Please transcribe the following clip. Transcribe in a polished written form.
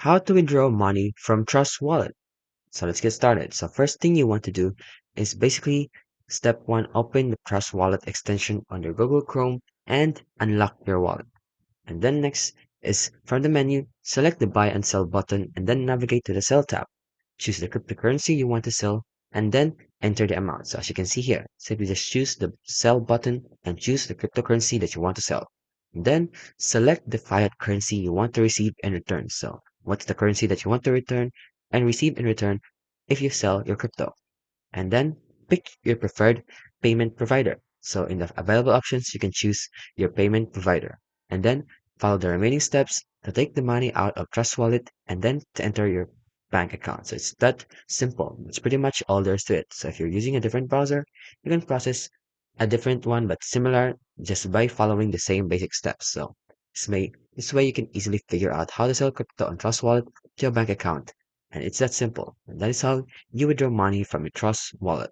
how to withdraw money from Trust Wallet. So let's get started. So first thing you want to do is basically step one, open the Trust Wallet extension on your Google Chrome and unlock your wallet. And then next is from the menu, select the buy and sell button and then navigate to the sell tab. Choose the cryptocurrency you want to sell and then enter the amount. So as you can see here, simply just choose the sell button and choose the cryptocurrency that you want to sell. Then select the fiat currency you want to receive in return. So what's the currency that you want to return and receive in return if you sell your crypto? And then pick your preferred payment provider. So in the available options, you can choose your payment provider and then follow the remaining steps to take the money out of Trust Wallet and then to enter your bank account. So it's that simple. It's pretty much all there is to it. So if you're using a different browser, you can process a different one but similar just by following the same basic steps. So this way you can easily figure out how to sell crypto on Trust Wallet to your bank account. And it's that simple. And that is how you withdraw money from your Trust Wallet.